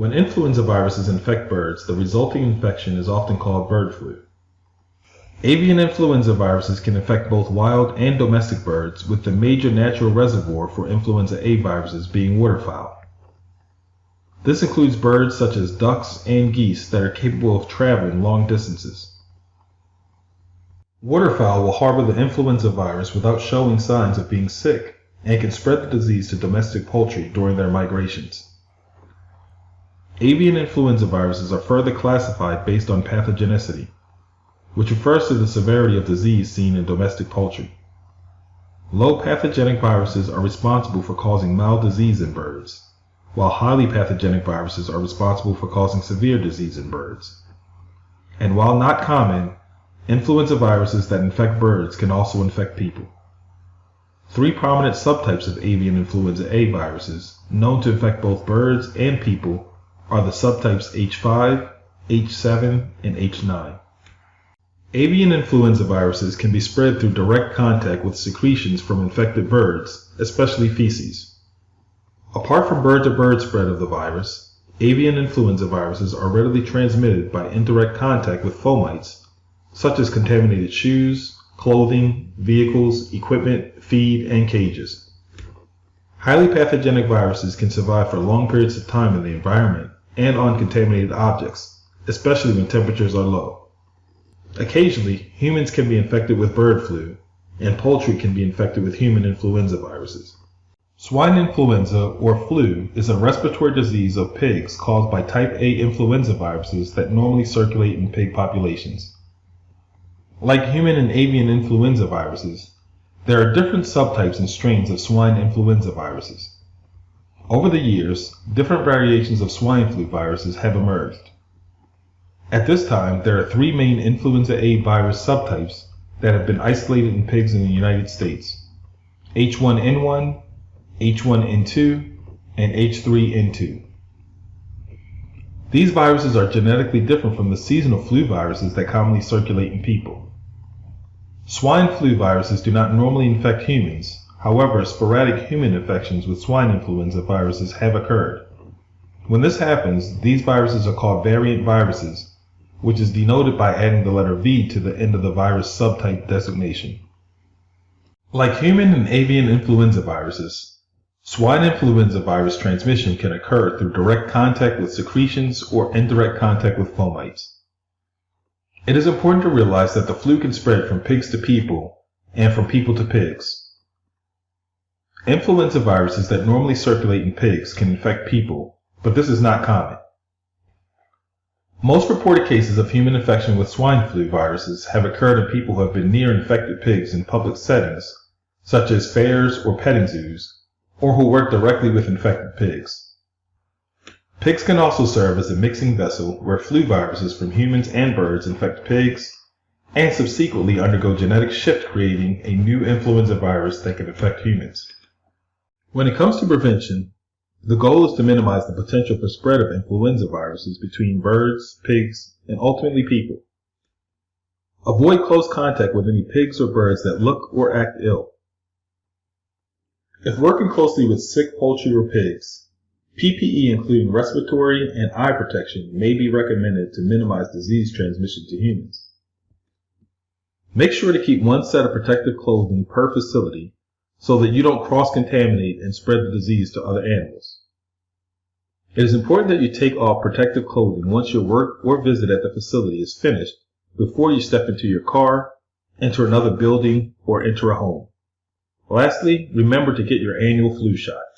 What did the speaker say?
When influenza viruses infect birds, the resulting infection is often called bird flu. Avian influenza viruses can infect both wild and domestic birds, with the major natural reservoir for influenza A viruses being waterfowl. This includes birds such as ducks and geese that are capable of traveling long distances. Waterfowl will harbor the influenza virus without showing signs of being sick and can spread the disease to domestic poultry during their migrations. Avian influenza viruses are further classified based on pathogenicity, which refers to the severity of disease seen in domestic poultry. Low pathogenic viruses are responsible for causing mild disease in birds, while highly pathogenic viruses are responsible for causing severe disease in birds. And while not common, influenza viruses that infect birds can also infect people. Three prominent subtypes of avian influenza A viruses, known to infect both birds and people, are the subtypes H5, H7, and H9. Avian influenza viruses can be spread through direct contact with secretions from infected birds, especially feces. Apart from bird-to-bird spread of the virus, avian influenza viruses are readily transmitted by indirect contact with fomites, such as contaminated shoes, clothing, vehicles, equipment, feed, and cages. Highly pathogenic viruses can survive for long periods of time in the environment and on contaminated objects, especially when temperatures are low. Occasionally, humans can be infected with bird flu, and poultry can be infected with human influenza viruses. Swine influenza, or flu, is a respiratory disease of pigs caused by type A influenza viruses that normally circulate in pig populations. Like human and avian influenza viruses, there are different subtypes and strains of swine influenza viruses. Over the years, different variations of swine flu viruses have emerged. At this time, there are three main influenza A virus subtypes that have been isolated in pigs in the United States: H1N1, H1N2, and H3N2. These viruses are genetically different from the seasonal flu viruses that commonly circulate in people. Swine flu viruses do not normally infect humans. However, sporadic human infections with swine influenza viruses have occurred. When this happens, these viruses are called variant viruses, which is denoted by adding the letter V to the end of the virus subtype designation. Like human and avian influenza viruses, swine influenza virus transmission can occur through direct contact with secretions or indirect contact with fomites. It is important to realize that the flu can spread from pigs to people and from people to pigs. Influenza viruses that normally circulate in pigs can infect people, but this is not common. Most reported cases of human infection with swine flu viruses have occurred in people who have been near infected pigs in public settings, such as fairs or petting zoos, or who work directly with infected pigs. Pigs can also serve as a mixing vessel where flu viruses from humans and birds infect pigs and subsequently undergo genetic shift, creating a new influenza virus that can infect humans. When it comes to prevention, the goal is to minimize the potential for spread of influenza viruses between birds, pigs, and ultimately people. Avoid close contact with any pigs or birds that look or act ill. If working closely with sick poultry or pigs, PPE including respiratory and eye protection may be recommended to minimize disease transmission to humans. Make sure to keep one set of protective clothing per facility so that you don't cross-contaminate and spread the disease to other animals. It is important that you take off protective clothing once your work or visit at the facility is finished before you step into your car, enter another building, or enter a home. Lastly, remember to get your annual flu shot.